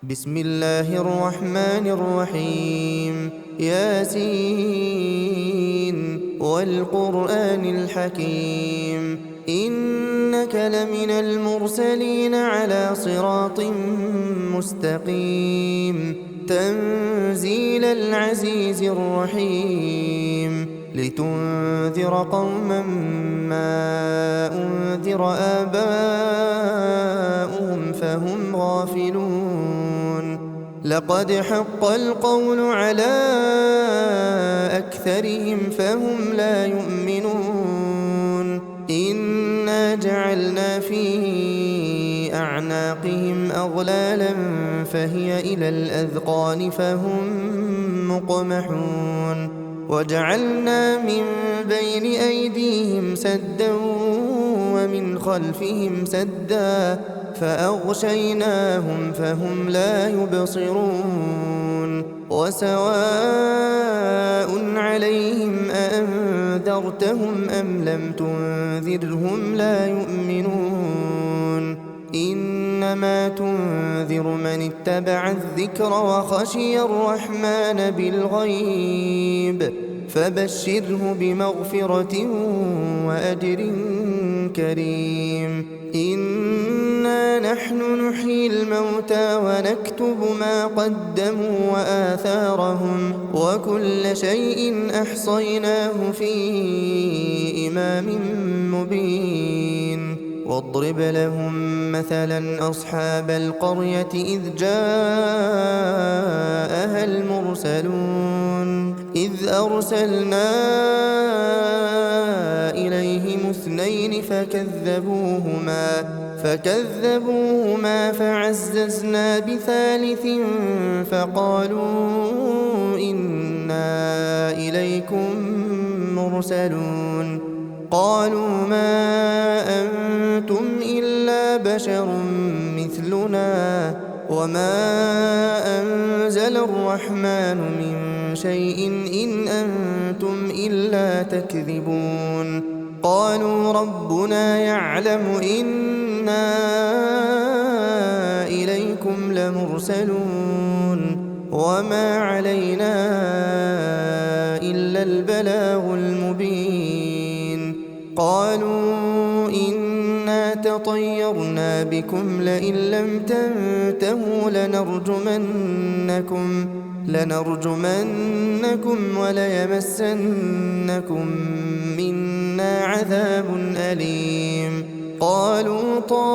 بسم الله الرحمن الرحيم ياسين والقرآن الحكيم إنك لمن المرسلين على صراط مستقيم تنزيل العزيز الرحيم لتنذر قوما ما أنذر آباؤهم فهم غافلون لقد حق القول على أكثرهم فهم لا يؤمنون إنا جعلنا في أعناقهم أغلالا فهي إلى الأذقان فهم مقمحون وجعلنا من بين أيديهم سدا ومن خلفهم سدا فأغشيناهم فهم لا يبصرون وسواء عليهم أأنذرتهم أم لم تنذرهم لا يؤمنون إنما تنذر من اتبع الذكر وخشي الرحمن بالغيب فبشره بمغفرة وأجر كريم إنا نحن نحيي الموتى ونكتب ما قدموا وآثارهم وكل شيء أحصيناه في إمام مبين واضرب لهم مثلا أصحاب القرية إذ جاءها المرسلون إذ أرسلنا إليهم اثنين فكذبوهما فعززنا بثالث فقالوا إنا إليكم مرسلون قالوا ما أنتم إلا بشر مثلنا وما أنزل الرحمن من شيء إن أنتم إلا تكذبون قالوا ربنا يعلم إنا إليكم لمرسلون وما علينا إلا البلاغ المبين قالوا إنا تطيرنا بكم لئن لم تنتهوا لنرجمنكم وليمسنكم منا عذاب أليم قالوا طائركم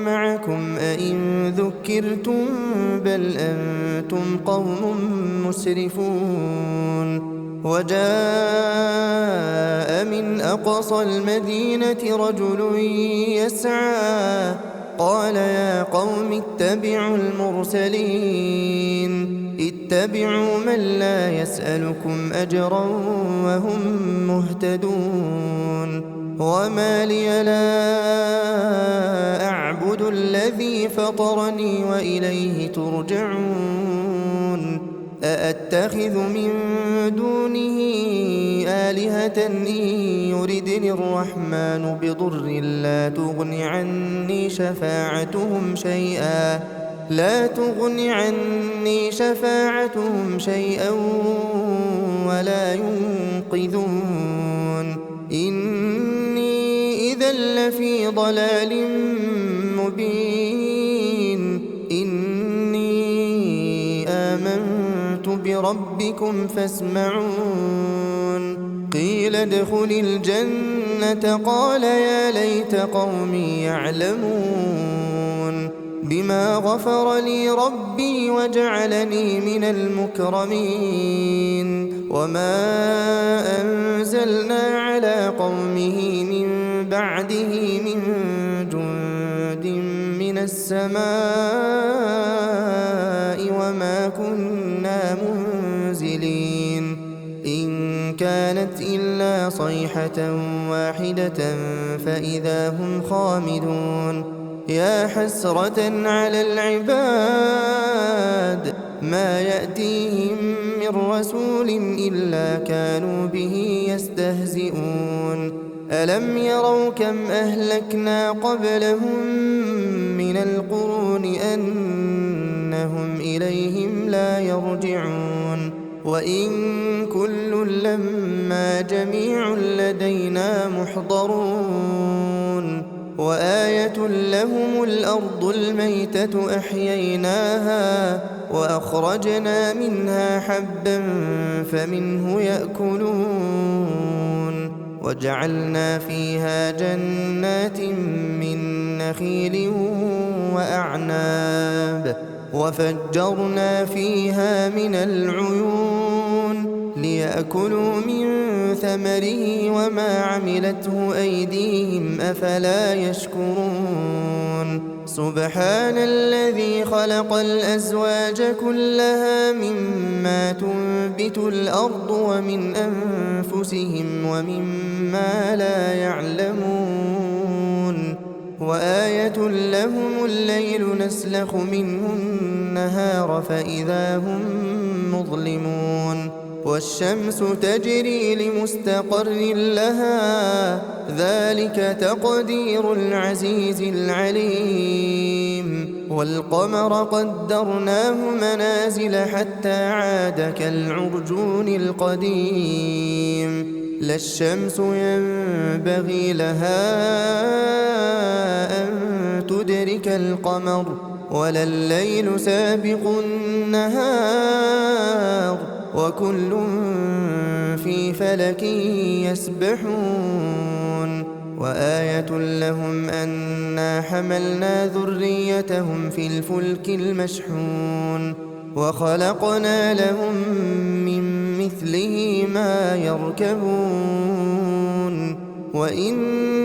معكم أئن ذكرتم بل أنتم قوم مسرفون وجاء من أقصى المدينة رجل يسعى قال يا قوم اتبعوا اتبعوا من لا يسألكم أجرا وهم مهتدون وما لي لا أعبد الذي فطرني وإليه ترجعون أأتخذ من دونه آلهة إن يردني الرحمن بضر لا تغن عني شفاعتهم شيئا ولا ينقذون إني إذا لفي ضلال مبين إني آمنت بربكم فاسمعون قيل ادخل الجنة قال يا ليت قومي يعلمون بما غفر لي ربي وجعلني من المكرمين وما أنزلنا على قومه من بعده من جند من السماء وما كنا منزلين إن كانت إلا صيحة واحدة فإذا هم خامدون يا حسرة على العباد ما يأتيهم من رسول إلا كانوا به يستهزئون ألم يروا كم أهلكنا قبلهم من القرون وإن كل لما جميع لدينا محضرون وآية لهم الأرض الميتة أحييناها وأخرجنا منها حبا فمنه يأكلون وجعلنا فيها جنات من نخيل وأعناب وفجرنا فيها من العيون ليأكلوا من ثمره وما عملته أيديهم أفلا يشكرون سبحان الذي خلق الأزواج كلها مما تنبت الأرض ومن أنفسهم ومما لا يعلمون وآية لهم الليل نسلخ منه النهار فإذا هم مظلمون والشمس تجري لمستقر لها ذلك تقدير العزيز العليم والقمر قدرناه منازل حتى عاد كالعرجون القديم لا الشمس ينبغي لها أن تدرك القمر ولا الليل سابق النهار وكل في فلك يسبحون وآية لهم أنا حملنا ذريتهم في الفلك المشحون وخلقنا لهم من مثله ما يركبون وإن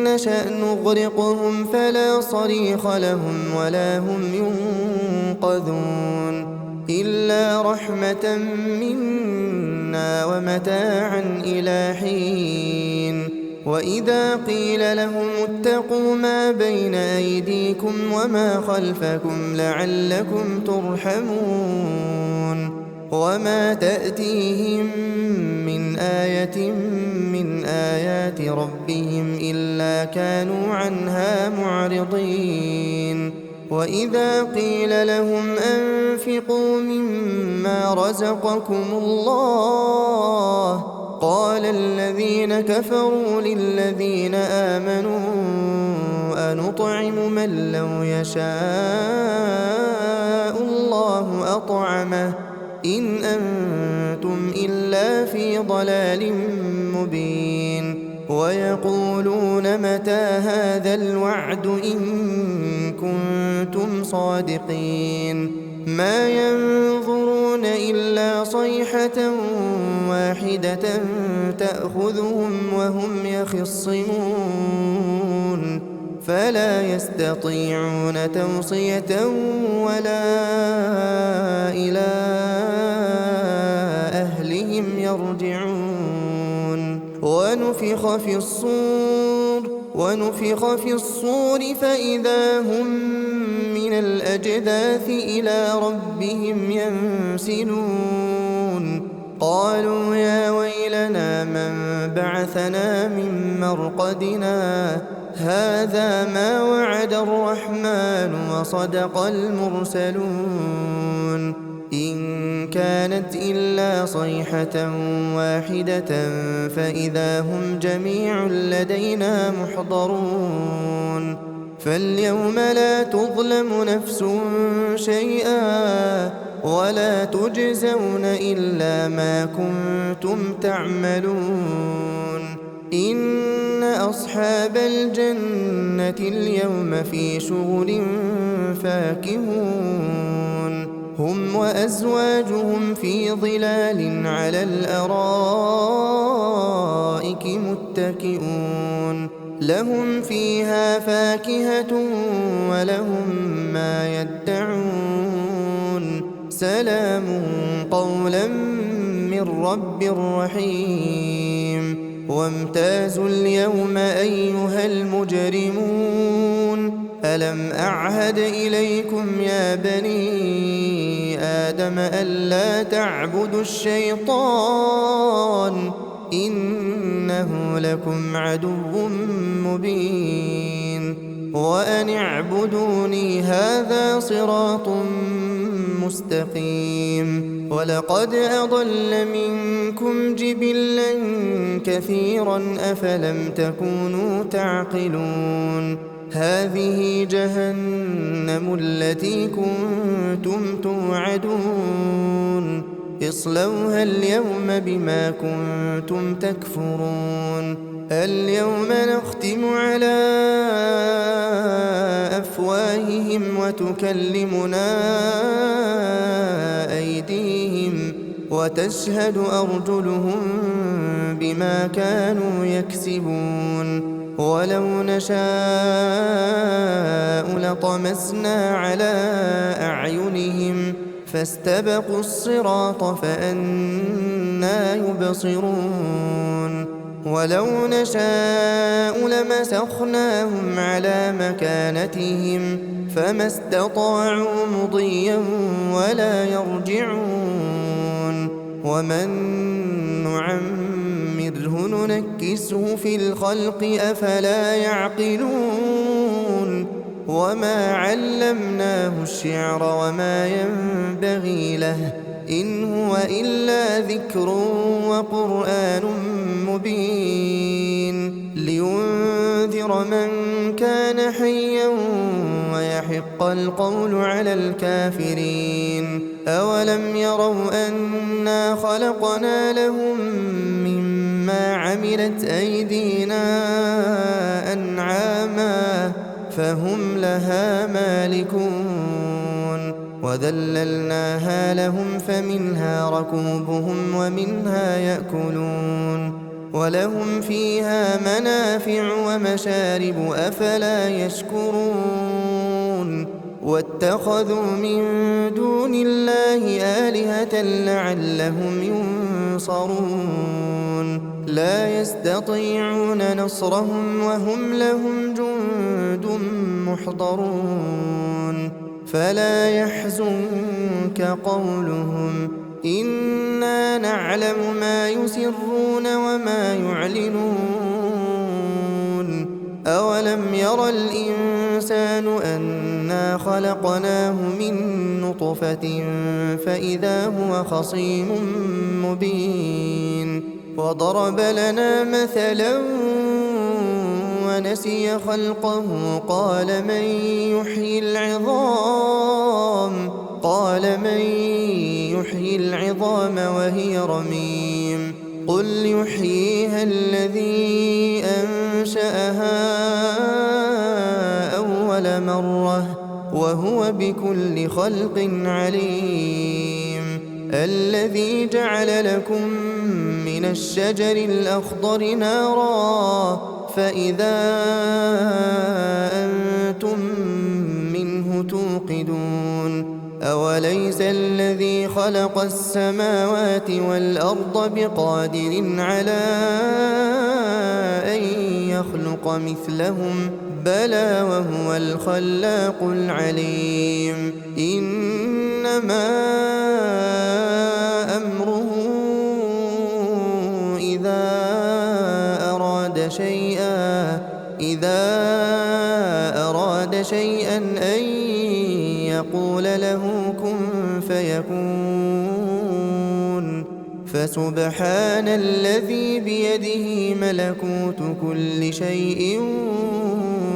نشأ نغرقهم فلا صريخ لهم ولا هم ينقذون إلا رحمة منا ومتاعا إلى حين وإذا قيل لهم اتقوا ما بين أيديكم وما خلفكم لعلكم ترحمون وما تأتيهم من آية من آيات ربهم إلا كانوا عنها معرضين وإذا قيل لهم أنفقوا مما رزقكم الله قال الذين كفروا للذين آمنوا أنطعم من لو يشاء الله أطعمه إن أنتم إلا في ضلال مبين ويقولون متى هذا الوعد إن كنتم صادقين ما ينظرون إلا صيحة واحدة تأخذهم وهم يخصمون فلا يستطيعون توصية ولا إلى أهلهم يرجعون ونفخ في الصور فإذا هم من الأجداث إلى ربهم ينسلون قالوا يا ويلنا من بعثنا من مرقدنا هذا ما وعد الرحمن وصدق المرسلون إن كانت إلا صيحة واحدة فإذا هم جميع لدينا محضرون فاليوم لا تظلم نفس شيئا ولا تجزون إلا ما كنتم تعملون إن أصحاب الجنة اليوم في شغل فاكهون هم وأزواجهم في ظلال على الأرائك متكئون لهم فيها فاكهة ولهم ما يدعون سلام قولا من رب رحيم وامتازوا اليوم أيها المجرمون ألم أعهد إليكم يا بني آدم ألا تعبدوا الشيطان إنه لكم عدو مبين وأن اعبدوني هذا صراط مستقيم ولقد أضل منكم جبلا كثيرا أفلم تكونوا تعقلون هذه جهنم التي كنتم توعدون اصلوها اليوم بما كنتم تكفرون اليوم نختم على أفواههم وتكلمنا أيديهم وتشهد أرجلهم بما كانوا يكسبون ولو نشاء لطمسنا على أعينهم فاستبقوا الصراط فأنى يبصرون ولو نشاء لمسخناهم على مكانتهم فما استطاعوا مضيا ولا يرجعون ومن نعمره ننكسه في الخلق أفلا يعقلون وما علمناه الشعر وما ينبغي له إن هو إلا ذكر وقرآن مبين لينذر من كان حيا ويحق القول على الكافرين أولم يروا أنا خلقنا لهم مما عملت أيدينا أنعاما فهم لها مالكون وذللناها لهم فمنها ركوبهم ومنها يأكلون ولهم فيها منافع ومشارب أفلا يشكرون واتخذوا من دون الله آلهة لعلهم ينصرون لا يستطيعون نصرهم وهم لهم جند محضرون فلا يحزنك قولهم إنا نعلم ما يسرون وما يعلنون أولم ير الإنسان أنا خلقناه من نطفة فإذا هو خصيم مبين وضرب لنا مثلا ونسي خلقه قال من يحيي العظام وهي رميم قل يحييها الذي أنشأها أول مرة وهو بكل خلق عليم الذي جعل لكم من الشجر الأخضر نارا فإذا أنتم منه توقدون أوليس الذي خلق السماوات والأرض بقادر على أن يخلق مثلهم بلى وهو الخلاق العليم إنما أمره إذا أراد شيئا أن يقول له كن فيكون فسبحان الذي بيده ملكوت كل شيء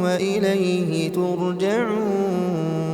وإليه ترجعون